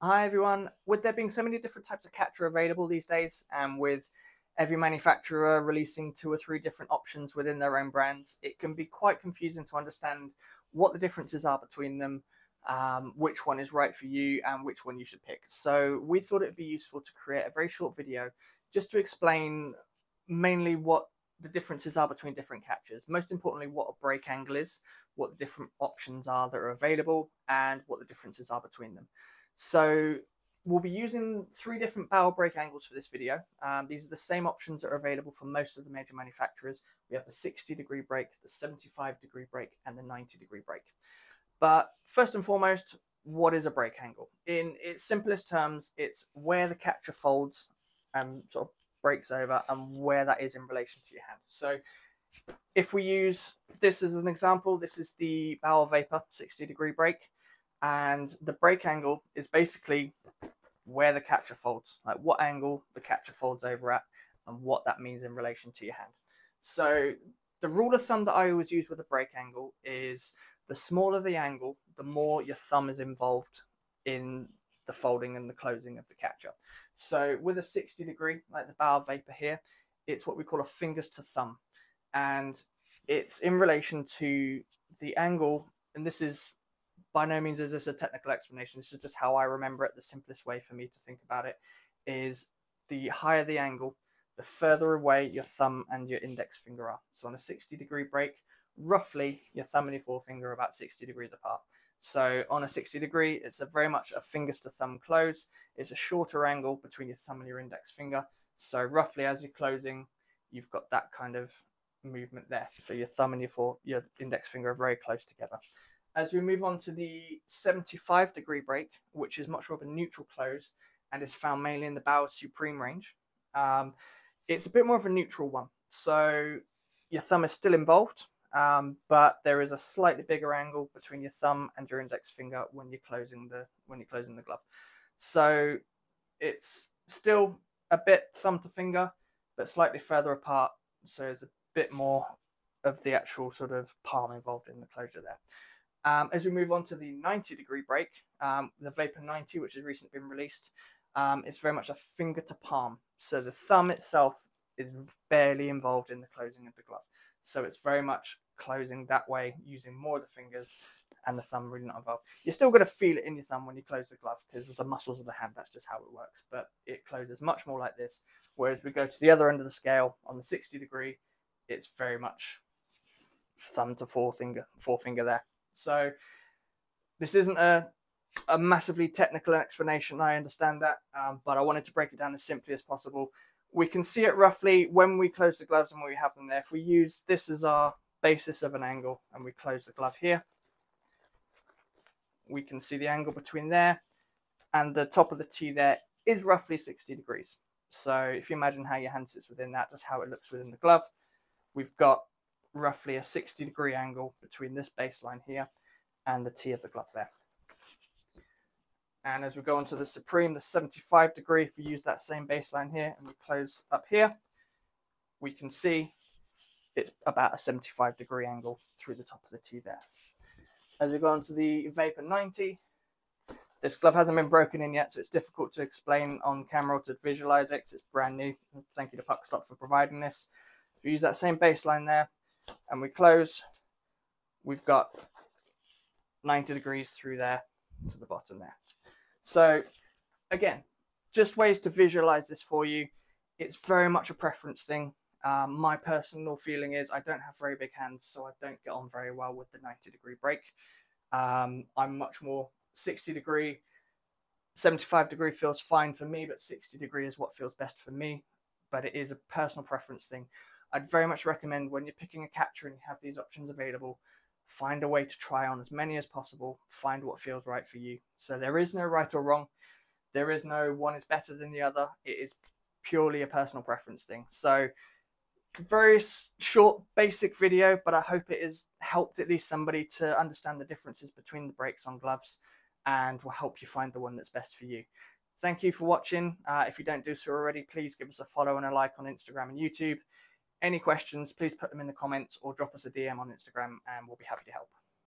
Hi everyone. With there being so many different types of catcher available these days, and with every manufacturer releasing two or three different options within their own brands, it can be quite confusing to understand what the differences are between them, which one is right for you, and which one you should pick. So we thought it'd be useful to create a very short video just to explain mainly what the differences are between different catchers. Most importantly, what a break angle is, what the different options are that are available, and what the differences are between them. So we'll be using three different barrel break angles for this video. These are the same options that are available for most of the major manufacturers. We have the 60-degree break, the 75-degree break, and the 90-degree break. But first and foremost, what is a break angle? In its simplest terms, it's where the catcher folds and sort of breaks over and where that is in relation to your hand. So if we use this as an example, this is the Barrel Vapor 60-degree break, and the break angle is basically where the catcher folds, like what angle the catcher folds over at and what that means in relation to your hand. So the rule of thumb that I always use with a break angle is the smaller the angle, the more your thumb is involved in the folding and the closing of the catcher. So with a 60-degree, like the Barrel Vapor here, it's what we call a fingers to thumb. And it's in relation to the angle, and this is by no means is this a technical explanation. This is just how I remember it. The simplest way for me to think about it is the higher the angle, the further away your thumb and your index finger are. So on a 60-degree break, roughly your thumb and your forefinger are about 60 degrees apart. So on a 60-degree, it's very much a fingers to thumb close. It's a shorter angle between your thumb and your index finger. So roughly as you're closing, you've got that kind of movement there. So your thumb and your index finger are very close together. As we move on to the 75-degree break, which is much more of a neutral close and is found mainly in the Bauer Supreme range, it's a bit more of a neutral one. So your thumb is still involved, but there is a slightly bigger angle between your thumb and your index finger when you're closing the glove. So it's still a bit thumb to finger, but slightly further apart. So there's a bit more of the actual sort of palm involved in the closure there. As we move on to the 90-degree break, the Vapor 90, which has recently been released, it's very much a finger to palm. So the thumb itself is barely involved in the closing of the glove. So it's very much closing that way, using more of the fingers and the thumb really not involved. You're still going to feel it in your thumb when you close the glove because of the muscles of the hand. That's just how it works. But it closes much more like this. Whereas we go to the other end of the scale on the 60-degree, it's very much thumb to forefinger there. So this isn't a massively technical explanation, I understand that, but I wanted to break it down as simply as possible. We can see it roughly when we close the gloves and when we have them there. If we use this as our basis of an angle and we close the glove here, we can see the angle between there and the top of the T there is roughly 60 degrees. So if you imagine how your hand sits within that, that's how it looks within the glove. We've got roughly a 60-degree angle between this baseline here and the T of the glove there. And as we go on to the Supreme, the 75-degree, if we use that same baseline here and we close up here, we can see it's about a 75-degree angle through the top of the T there. As we go on to the Vapor 90, this glove hasn't been broken in yet, so it's difficult to explain on camera or to visualize it because it's brand new. Thank you to Puckstop for providing this. If we use that same baseline there, and we close, we've got 90 degrees through there to the bottom there. So again, just ways to visualize this for you. It's very much a preference thing. My personal feeling is I don't have very big hands, so I don't get on very well with the 90-degree break. I'm much more 60-degree, 75-degree feels fine for me, but 60-degree is what feels best for me. But it is a personal preference thing. I'd very much recommend when you're picking a catcher and you have these options available, find a way to try on as many as possible, find what feels right for you. So there is no right or wrong. There is no one is better than the other. It is purely a personal preference thing. So very short, basic video, but I hope it has helped at least somebody to understand the differences between the breaks on gloves and will help you find the one that's best for you. Thank you for watching. If you don't do so already, please give us a follow and a like on Instagram and YouTube. Any questions, please put them in the comments or drop us a DM on Instagram and we'll be happy to help.